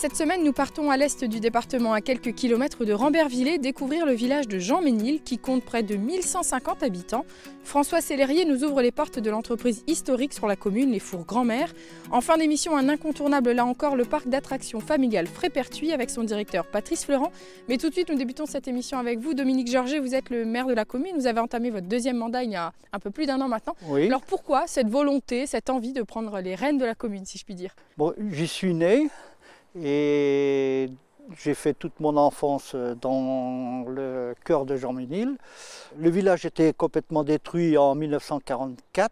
Cette semaine, nous partons à l'est du département, à quelques kilomètres de Rambervillers, découvrir le village de Jean-Ménil qui compte près de 1150 habitants. François Sellerier nous ouvre les portes de l'entreprise historique sur la commune, les Fours Grand-Mère. En fin d'émission, un incontournable là encore, le parc d'attractions familial Frépertuis avec son directeur Patrice Fleurant. Mais tout de suite, nous débutons cette émission avec vous. Dominique Georget, vous êtes le maire de la commune. Vous avez entamé votre deuxième mandat il y a un peu plus d'1 an maintenant. Oui. Alors pourquoi cette volonté, cette envie de prendre les rênes de la commune, si je puis dire? Bon, j'y suis né et j'ai fait toute mon enfance dans le cœur de Jean-Ménil. Le village était complètement détruit en 1944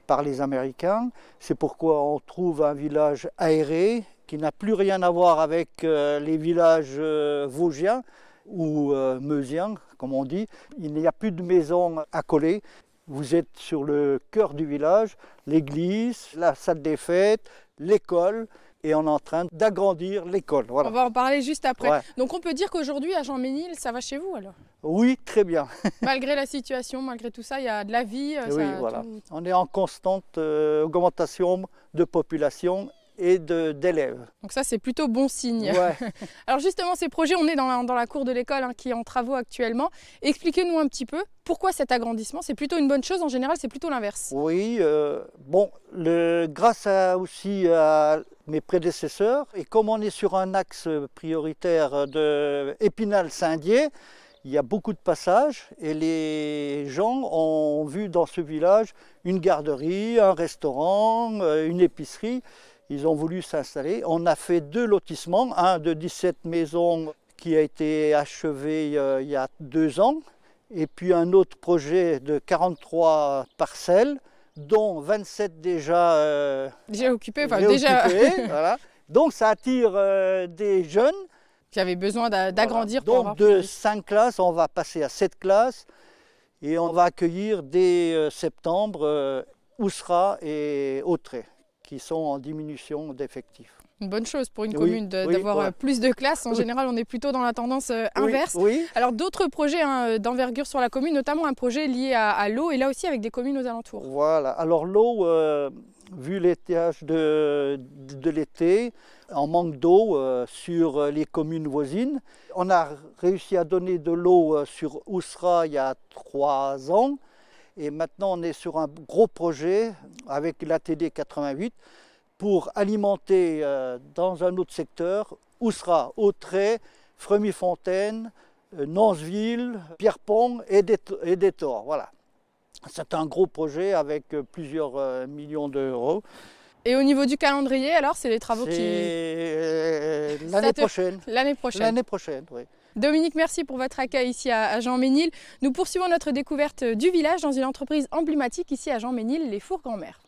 par les Américains. C'est pourquoi on trouve un village aéré qui n'a plus rien à voir avec les villages vosgiens ou meusiens, comme on dit. Il n'y a plus de maisons accolées. Vous êtes sur le cœur du village, l'église, la salle des fêtes, l'école. Et on est en train d'agrandir l'école. Voilà. On va en parler juste après. Ouais. Donc on peut dire qu'aujourd'hui à Jean-Ménil, ça va chez vous alors? Oui, très bien. Malgré la situation, malgré tout ça, il y a de la vie. Oui, voilà. On est en constante augmentation de population et d'élèves. Donc ça, c'est plutôt bon signe. Ouais. Alors justement, ces projets, on est dans la cour de l'école qui est en travaux actuellement. Expliquez-nous un petit peu pourquoi cet agrandissement. C'est plutôt une bonne chose, en général, c'est plutôt l'inverse. Oui, bon, grâce aussi à mes prédécesseurs, et comme on est sur un axe prioritaire de Épinal-Saint-Dié, il y a beaucoup de passages et les gens ont vu dans ce village une garderie, un restaurant, une épicerie. Ils ont voulu s'installer. On a fait 2 lotissements, un de 17 maisons qui a été achevé il y a 2 ans, et puis un autre projet de 43 parcelles, dont 27 déjà occupés. Voilà. Donc ça attire des jeunes. Qui avaient besoin d'agrandir. Voilà. Donc de 5 classes, on va passer à 7 classes et on va accueillir dès septembre Oussera et Autrey, qui sont en diminution d'effectifs. Une bonne chose pour une commune d'avoir plus de classes. En général, on est plutôt dans la tendance inverse. Oui. Alors d'autres projets d'envergure sur la commune, notamment un projet lié à l'eau et là aussi avec des communes aux alentours. Voilà, alors l'eau, vu l'étiage de l'été, en manque d'eau sur les communes voisines. On a réussi à donner de l'eau sur Oussera il y a 3 ans. Et maintenant, on est sur un gros projet avec l'ATD 88 pour alimenter dans un autre secteur Oussera, Autrey, Fremy-Fontaine, Nanceville, Pierrepont et Détor. Voilà. C'est un gros projet avec plusieurs millions d'euros. Et au niveau du calendrier, alors, c'est les travaux qui... l'année prochaine. L'année prochaine. L'année prochaine, oui. Dominique, merci pour votre accueil ici à Jean-Ménil. Nous poursuivons notre découverte du village dans une entreprise emblématique ici à Jean-Ménil, les Fours Grand-Mère.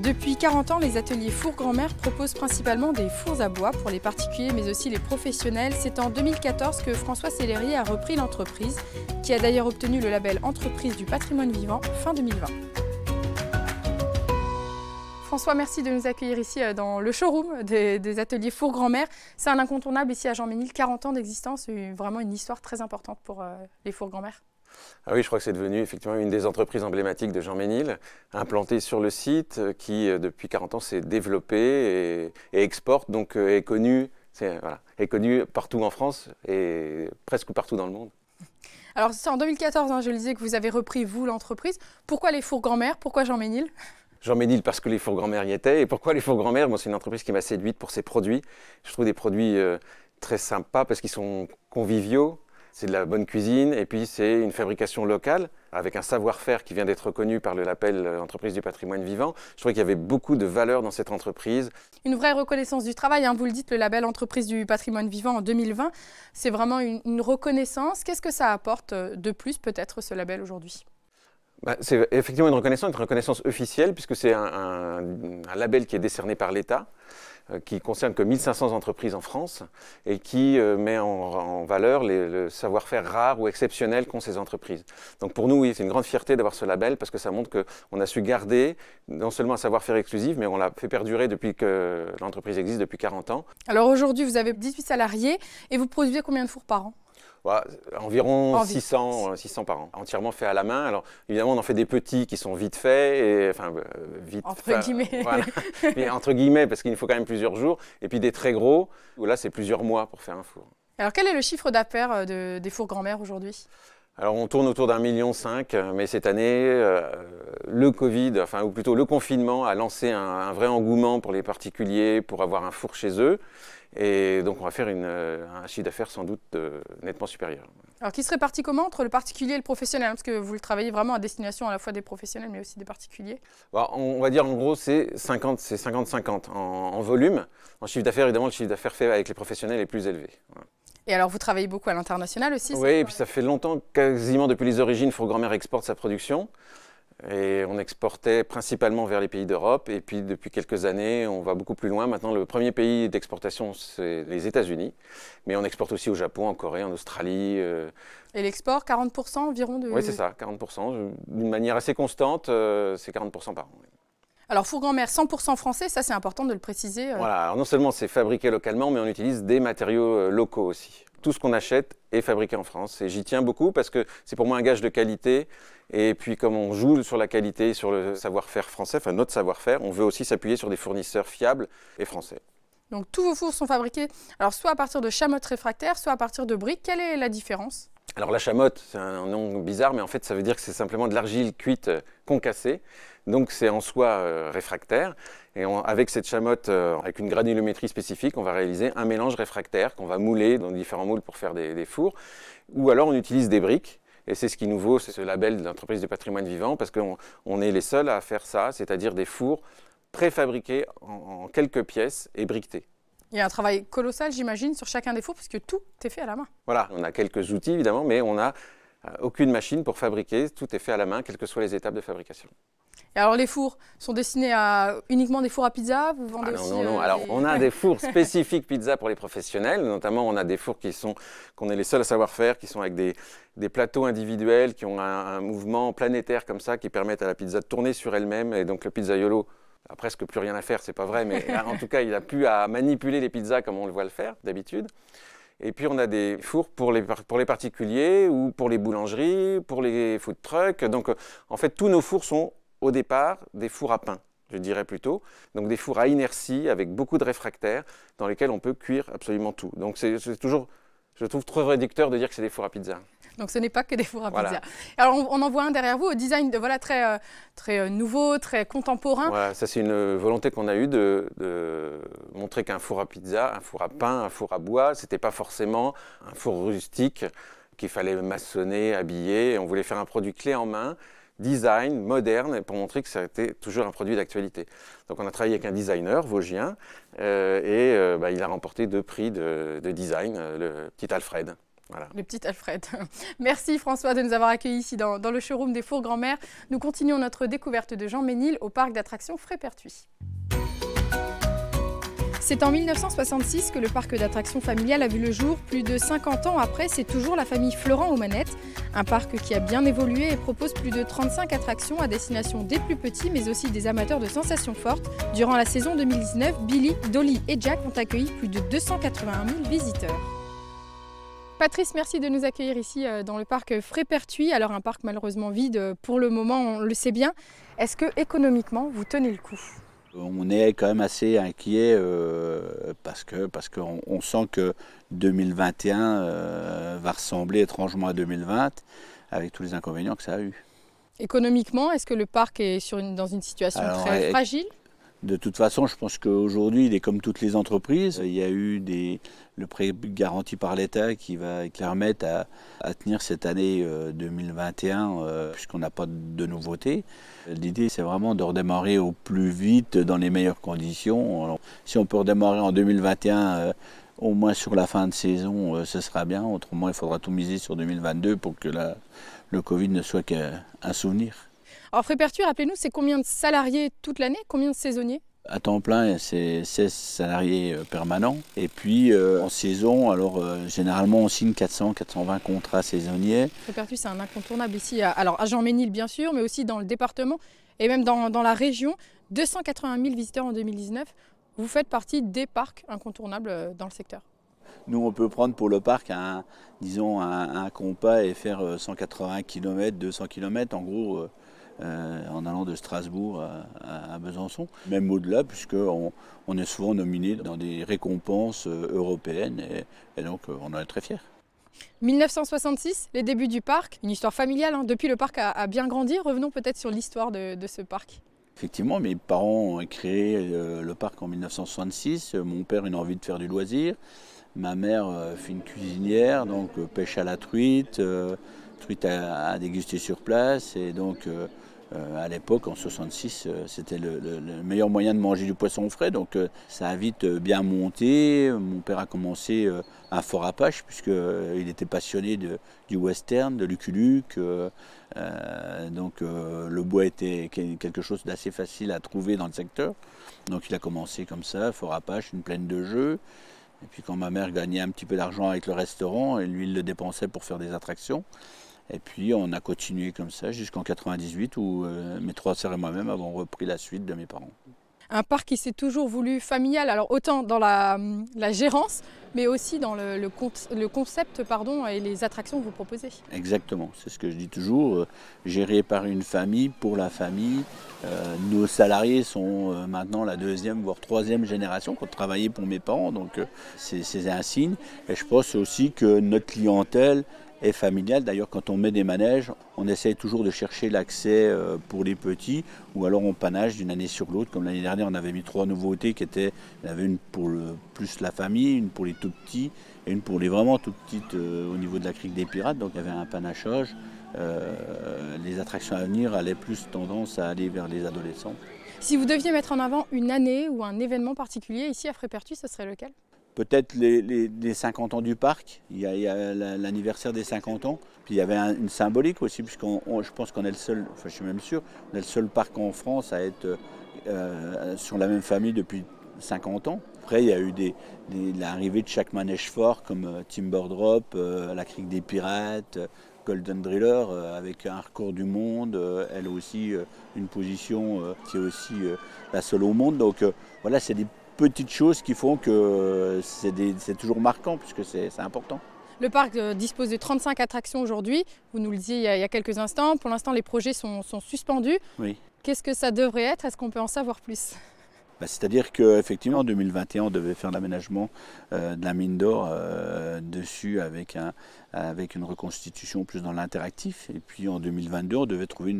Depuis 40 ans, les ateliers Fours Grand-Mère proposent principalement des fours à bois pour les particuliers mais aussi les professionnels. C'est en 2014 que François Sellerier a repris l'entreprise, qui a d'ailleurs obtenu le label Entreprise du patrimoine vivant fin 2020. François, merci de nous accueillir ici dans le showroom des ateliers Fours Grand-Mère. C'est un incontournable ici à Jean-Ménil, 40 ans d'existence, vraiment une histoire très importante pour les Fours Grand-Mère. Ah oui, je crois que c'est devenu effectivement une des entreprises emblématiques de Jean-Ménil, implantée sur le site, qui depuis 40 ans s'est développée et exporte, donc est connue partout en France et presque partout dans le monde. Alors c'est en 2014, je le disais, que vous avez repris vous l'entreprise. Pourquoi les Fours Grand-Mère? Pourquoi Jean-Ménil? Jean-Ménil parce que les Fours Grand-Mère y étaient. Et pourquoi les Fours Grand-Mère? Bon, c'est une entreprise qui m'a séduite pour ses produits. Je trouve des produits très sympas parce qu'ils sont conviviaux. C'est de la bonne cuisine et puis c'est une fabrication locale avec un savoir-faire qui vient d'être reconnu par le label Entreprise du patrimoine vivant. Je trouvais qu'il y avait beaucoup de valeur dans cette entreprise. Une vraie reconnaissance du travail, vous le dites, le label Entreprise du patrimoine vivant en 2020, c'est vraiment une reconnaissance. Qu'est-ce que ça apporte de plus peut-être ce label aujourd'hui? C'est effectivement une reconnaissance officielle puisque c'est un label qui est décerné par l'État, qui concerne que 1500 entreprises en France et qui met en valeur le savoir-faire rare ou exceptionnel qu'ont ces entreprises. Donc pour nous, oui, c'est une grande fierté d'avoir ce label parce que ça montre qu'on a su garder non seulement un savoir-faire exclusif, mais on l'a fait perdurer depuis que l'entreprise existe depuis 40 ans. Alors aujourd'hui, vous avez 18 salariés et vous produisez combien de fours par an? Voilà, environ 600 par an, entièrement fait à la main. Alors évidemment, on en fait des petits qui sont vite faits, et, enfin vite entre guillemets. Voilà. Mais entre guillemets, parce qu'il nous faut quand même plusieurs jours, et puis des très gros, où là c'est plusieurs mois pour faire un four. Alors quel est le chiffre d'affaires des fours grand-mère aujourd'hui? Alors on tourne autour d'1,5 million, mais cette année, le Covid, enfin ou plutôt le confinement a lancé un vrai engouement pour les particuliers pour avoir un four chez eux. Et donc on va faire un chiffre d'affaires sans doute nettement supérieur. Alors qui se répartit comment entre le particulier et le professionnel? Parce que vous le travaillez vraiment à destination à la fois des professionnels mais aussi des particuliers. Bon, on va dire en gros c'est 50-50 en volume. En chiffre d'affaires, évidemment, le chiffre d'affaires fait avec les professionnels est plus élevé. Voilà. Et alors vous travaillez beaucoup à l'international aussi? Oui, et puis ça fait longtemps, quasiment depuis les origines, Four Grand-Mère exporte sa production. Et on exportait principalement vers les pays d'Europe. Et puis depuis quelques années, on va beaucoup plus loin. Maintenant, le premier pays d'exportation, c'est les États-Unis. Mais on exporte aussi au Japon, en Corée, en Australie. Et l'export, 40% environ de... Oui, c'est ça, 40%. D'une manière assez constante, c'est 40% par an. Oui. Alors Four Grand-Mère 100% français, ça c'est important de le préciser. Voilà, alors non seulement c'est fabriqué localement, mais on utilise des matériaux locaux aussi. Tout ce qu'on achète est fabriqué en France. Et j'y tiens beaucoup parce que c'est pour moi un gage de qualité. Et puis comme on joue sur la qualité, sur le savoir-faire français, enfin notre savoir-faire, on veut aussi s'appuyer sur des fournisseurs fiables et français. Donc tous vos fours sont fabriqués alors soit à partir de chamottes réfractaires, soit à partir de briques. Quelle est la différence? Alors la chamotte, c'est un nom bizarre, mais en fait ça veut dire que c'est simplement de l'argile cuite concassée. Donc c'est en soi réfractaire. Et avec cette chamotte, avec une granulométrie spécifique, on va réaliser un mélange réfractaire qu'on va mouler dans différents moules pour faire des fours. Ou alors on utilise des briques. Et c'est ce qui nous vaut ce label de l'entreprise du patrimoine vivant, parce qu'on est les seuls à faire ça, c'est-à-dire des fours préfabriqués en quelques pièces et briquetés. Il y a un travail colossal, j'imagine, sur chacun des fours, puisque tout est fait à la main. Voilà, on a quelques outils évidemment, mais on n'a aucune machine pour fabriquer, tout est fait à la main, quelles que soient les étapes de fabrication. Et alors les fours sont destinés à uniquement des fours à pizza? Vous vendez aussi non. Alors on a des fours spécifiques pizza pour les professionnels, notamment on a des fours qu'on est les seuls à savoir faire, qui sont avec des plateaux individuels, qui ont un mouvement planétaire comme ça, qui permettent à la pizza de tourner sur elle-même. Et donc le pizzaiolo a presque plus rien à faire, c'est pas vrai, mais en tout cas il a plus à manipuler les pizzas comme on le voit le faire d'habitude. Et puis on a des fours pour les particuliers ou pour les boulangeries, pour les food trucks. Donc en fait tous nos fours sont au départ des fours à pain, je dirais plutôt. Donc des fours à inertie avec beaucoup de réfractaires dans lesquels on peut cuire absolument tout. Donc c'est toujours, je trouve trop réducteur de dire que c'est des fours à pizza. Donc ce n'est pas que des fours à voilà. pizza. Alors on en voit un derrière vous au design voilà, très nouveau, très contemporain. Voilà, ça c'est une volonté qu'on a eue de montrer qu'un four à pizza, un four à pain, un four à bois, c'était pas forcément un four rustique qu'il fallait maçonner, habiller. On voulait faire un produit clé en main, design, moderne, pour montrer que ça était toujours un produit d'actualité. Donc on a travaillé avec un designer vosgien il a remporté 2 prix de design, le petit Alfred. Voilà. Le petit Alfred. Merci François de nous avoir accueillis ici dans le showroom des Fours Grand-Mère. Nous continuons notre découverte de Jean Ménil au parc d'attractions Frépertuis. C'est en 1966 que le parc d'attractions familial a vu le jour. Plus de 50 ans après, c'est toujours la famille Florent aux manettes. Un parc qui a bien évolué et propose plus de 35 attractions à destination des plus petits, mais aussi des amateurs de sensations fortes. Durant la saison 2019, Billy, Dolly et Jack ont accueilli plus de 281 000 visiteurs. Patrice, merci de nous accueillir ici dans le parc Frépertuis. Alors un parc malheureusement vide pour le moment, on le sait bien. Est-ce que économiquement, vous tenez le coup ? On est quand même assez inquiet parce qu'on sent que 2021 va ressembler étrangement à 2020 avec tous les inconvénients que ça a eu. Économiquement, est-ce que le parc est dans une situation très fragile ? De toute façon, je pense qu'aujourd'hui, il est comme toutes les entreprises. Il y a eu le prêt garanti par l'État qui remettent à tenir cette année 2021 puisqu'on n'a pas de nouveautés. L'idée, c'est vraiment de redémarrer au plus vite dans les meilleures conditions. Alors, si on peut redémarrer en 2021, au moins sur la fin de saison, ce sera bien. Autrement, il faudra tout miser sur 2022 pour que le Covid ne soit qu'un souvenir. Alors Frépertuis, rappelez-nous, c'est combien de salariés toute l'année, combien de saisonniers ? À temps plein, c'est 16 salariés permanents. Et puis en saison, alors généralement on signe 400-420 contrats saisonniers. Frépertuis, c'est un incontournable ici, à Jean Ménil bien sûr, mais aussi dans le département et même dans la région. 280 000 visiteurs en 2019. Vous faites partie des parcs incontournables dans le secteur. nous, on peut prendre pour le parc disons un compas et faire 180 km, 200 km, en gros, en allant de Strasbourg à Besançon. Même au-delà, puisqu'on est souvent nominé dans des récompenses européennes et donc on en est très fiers. 1966, les débuts du parc, une histoire familiale. Depuis, le parc a bien grandi. Revenons peut-être sur l'histoire de ce parc. Effectivement, mes parents ont créé le parc en 1966. Mon père a une envie de faire du loisir. Ma mère fait une cuisinière, donc pêche à la truite, truite à déguster sur place. Et donc, à l'époque, en 66, c'était le meilleur moyen de manger du poisson frais. Donc, ça a vite bien monté. Mon père a commencé à Fort Apache, puisqu'il était passionné du western, de Lucky Luke. Donc, le bois était quelque chose d'assez facile à trouver dans le secteur. Donc, il a commencé comme ça, Fort Apache, une plaine de jeux. Et puis, quand ma mère gagnait un petit peu d'argent avec le restaurant, et lui, il le dépensait pour faire des attractions. Et puis on a continué comme ça jusqu'en 98 où mes 3 sœurs et moi-même avons repris la suite de mes parents. Un parc qui s'est toujours voulu familial, alors autant dans la gérance, mais aussi dans le concept et les attractions que vous proposez. Exactement, c'est ce que je dis toujours, géré par une famille, pour la famille. Nos salariés sont maintenant la 2e, voire 3e génération qui ont travaillé pour mes parents, donc c'est un signe. Et je pense aussi que notre clientèle est familiale. D'ailleurs, quand on met des manèges, on essaye toujours de chercher l'accès pour les petits, ou alors on panage d'une année sur l'autre. Comme l'année dernière, on avait mis 3 nouveautés qui étaient, il y avait une pour plus la famille, une pour les tout petits, et une pour les vraiment tout petites au niveau de la crique des Pirates. Donc il y avait un panachage. Les attractions à venir allaient plus tendance à aller vers les adolescents. Si vous deviez mettre en avant une année ou un événement particulier ici à Frépertuis, ce serait lequel ? Peut-être les 50 ans du parc, il y a l'anniversaire des 50 ans, puis il y avait une symbolique aussi, je pense qu'on est le seul, enfin je suis même sûr, on est le seul parc en France à être sur la même famille depuis 50 ans. Après il y a eu l'arrivée de chaque manège fort comme Timber Drop, la crique des Pirates, Golden Driller avec un record du monde, elle aussi une position qui est aussi la seule au monde. Donc voilà, c'est des petites choses qui font que c'est toujours marquant puisque c'est important. Le parc dispose de 35 attractions aujourd'hui, vous nous le disiez il y a quelques instants. Pour l'instant, les projets sont suspendus. Oui. Qu'est-ce que ça devrait être? Est-ce qu'on peut en savoir plus? C'est-à-dire qu'effectivement, en 2021, on devait faire l'aménagement de la mine d'or dessus avec une reconstitution plus dans l'interactif. Et puis en 2022, on devait trouver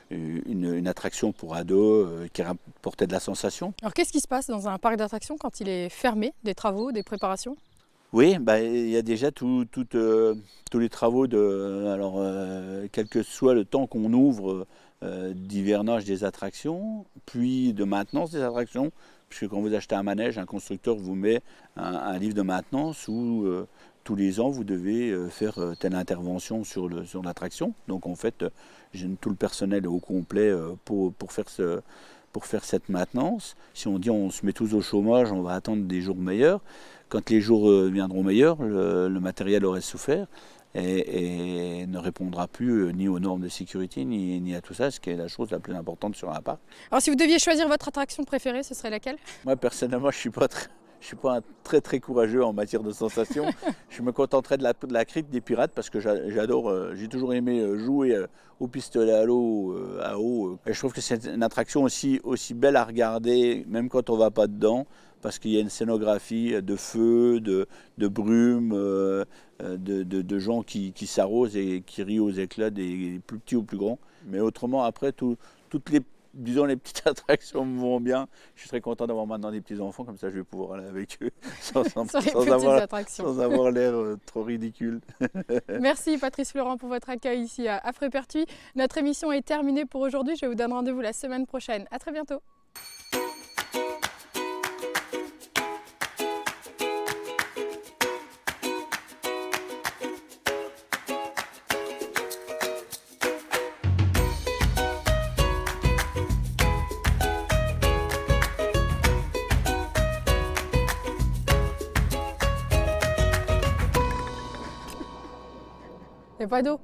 une attraction pour ados qui rapportait de la sensation. Alors qu'est-ce qui se passe dans un parc d'attractions quand il est fermé? Des travaux, des préparations? Oui, il y a déjà tous les travaux, quel que soit le temps qu'on ouvre, d'hivernage des attractions, puis de maintenance des attractions, puisque quand vous achetez un manège, un constructeur vous met un livre de maintenance où tous les ans vous devez faire telle intervention sur l'attraction. Donc en fait, j'ai tout le personnel au complet pour faire cette maintenance. Si on dit on se met tous au chômage, on va attendre des jours meilleurs. Quand les jours viendront meilleurs, le matériel aurait souffert et ne répondra plus ni aux normes de sécurité ni à tout ça, ce qui est la chose la plus importante sur un parc. Alors si vous deviez choisir votre attraction préférée, ce serait laquelle? Moi personnellement, je suis pas un très courageux en matière de sensations. Je me contenterais de la crique des Pirates parce que j'adore, j'ai toujours aimé jouer au pistolet à l'eau, à eau. Et je trouve que c'est une attraction aussi belle à regarder, même quand on ne va pas dedans, parce qu'il y a une scénographie de feu, de brume, de gens qui s'arrosent et qui rient aux éclats, des plus petits aux plus grands. Mais autrement, après, toutes les petites attractions me vont bien. Je suis très content d'avoir maintenant des petits-enfants, comme ça je vais pouvoir aller avec eux sans avoir l'air trop ridicule. Merci Patrice Florent pour votre accueil ici à Frépertuis. Notre émission est terminée pour aujourd'hui. Je vous donne rendez-vous la semaine prochaine. À très bientôt. Il n'y a pas d'eau.